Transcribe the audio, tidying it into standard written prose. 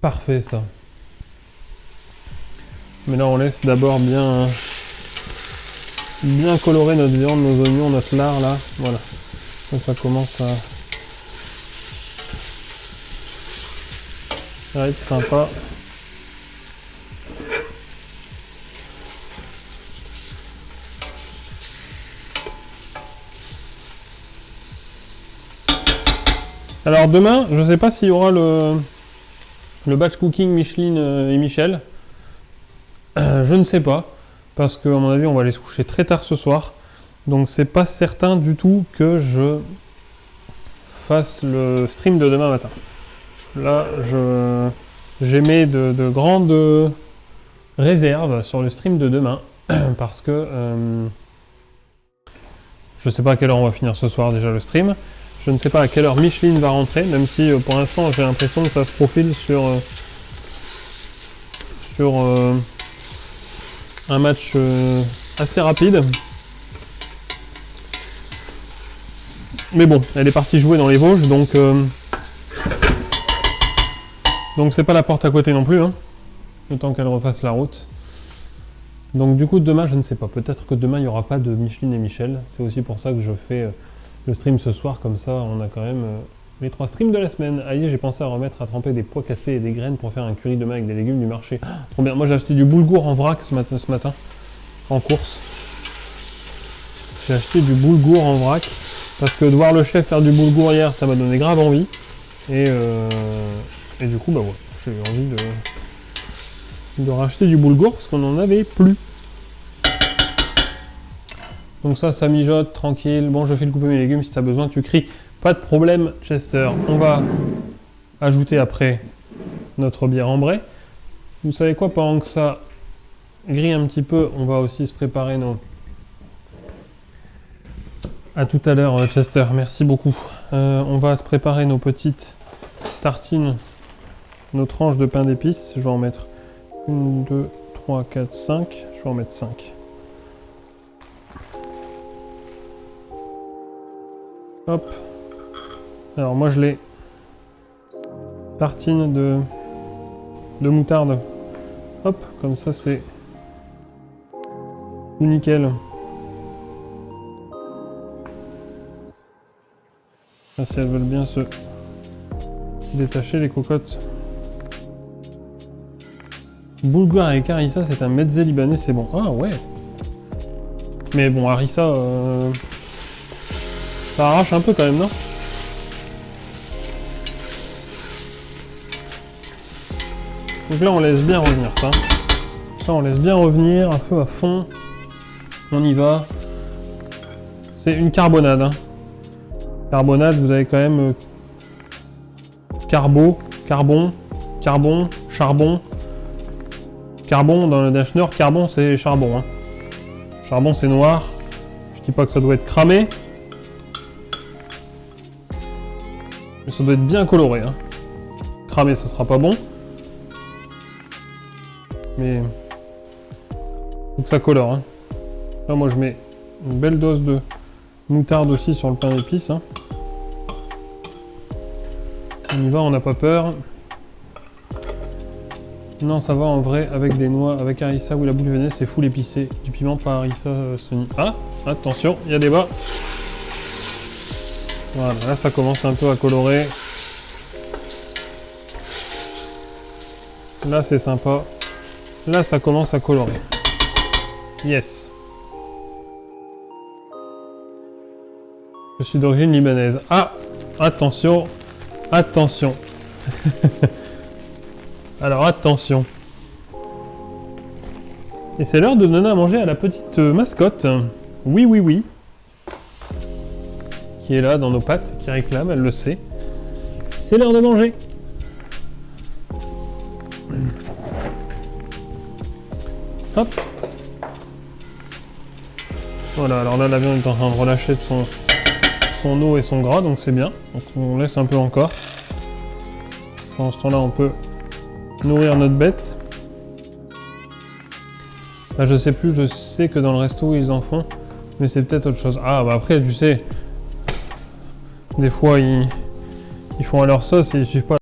Parfait ça. Mais là on laisse d'abord bien colorer notre viande, nos oignons, notre lard là. Voilà. Ça commence à être sympa. Alors demain, je ne sais pas s'il y aura le batch cooking Micheline et Michel. Je ne sais pas, parce qu'à mon avis, on va aller se coucher très tard ce soir. Donc c'est pas certain du tout que je fasse le stream de demain matin. Là, j'émets de grandes réserves sur le stream de demain, parce que je ne sais pas à quelle heure on va finir ce soir déjà le stream. Je ne sais pas à quelle heure Micheline va rentrer, même si pour l'instant j'ai l'impression que ça se profile sur un match assez rapide. Mais bon, elle est partie jouer dans les Vosges, donc c'est pas la porte à côté non plus, hein, le temps qu'elle refasse la route. Donc du coup demain je ne sais pas, peut-être que demain il n'y aura pas de Micheline et Michel, c'est aussi pour ça que je fais le stream ce soir, comme ça on a quand même les 3 streams de la semaine. Aïe, j'ai pensé à remettre à tremper des pois cassés et des graines pour faire un curry demain avec des légumes du marché. Ah, trop bien, moi j'ai acheté du boulgour en vrac ce matin, en course. J'ai acheté du boulgour en vrac, parce que de voir le chef faire du boulgour hier, ça m'a donné grave envie. Et du coup, bah ouais, j'ai eu envie de racheter du boulgour, parce qu'on n'en avait plus. Donc ça mijote, tranquille. Bon, je fais le couper mes légumes, si tu as besoin, tu cries. Pas de problème, Chester. On va ajouter après notre bière ambrée. Vous savez quoi, pendant que ça grille un petit peu, on va aussi se préparer nos... À tout à l'heure, Chester, merci beaucoup. On va se préparer nos petites tartines, nos tranches de pain d'épices. Je vais en mettre 1, 2, 3, 4, 5. Je vais en mettre 5. Hop. Alors moi je les tartines de moutarde. Hop, comme ça c'est nickel. Là, si elles veulent bien se détacher les cocottes. Boulgour avec harissa, c'est un mezze libanais, c'est bon. Ah ouais. Mais bon, harissa, ça arrache un peu quand même, non? Donc là, on laisse bien revenir ça. Ça, on laisse bien revenir, un feu à fond. On y va. C'est une carbonade, hein. Carbonade, vous avez quand même carbon, charbon. Carbon, dans le Dash Nord, carbon c'est charbon. Hein. Charbon c'est noir. Je dis pas que ça doit être cramé. Mais ça doit être bien coloré. Hein. Cramé ça sera pas bon. Mais faut que ça colore. Hein. Là moi je mets une belle dose de moutarde aussi sur le pain d'épices. Hein. On y va, on n'a pas peur. Non, ça va en vrai avec des noix, avec harissa ou la boule lyonnaise, c'est full épicé. Du piment par harissa Sony. Ah, attention, il y a des bas. Voilà, là ça commence un peu à colorer. Là c'est sympa. Là ça commence à colorer. Yes. Je suis d'origine libanaise. Ah, attention, attention. Alors attention. Et c'est l'heure de donner à manger à la petite mascotte. Oui, oui, oui. Qui est là dans nos pattes, qui réclame, elle le sait. C'est l'heure de manger. Hop. Voilà, alors là la viande est en train de relâcher son eau et son gras, donc c'est bien. Donc on laisse un peu encore. Pendant ce temps-là, on peut nourrir notre bête. Là, je sais plus, je sais que dans le resto ils en font, mais c'est peut-être autre chose. Ah bah après tu sais, des fois ils font à leur sauce et ils suivent pas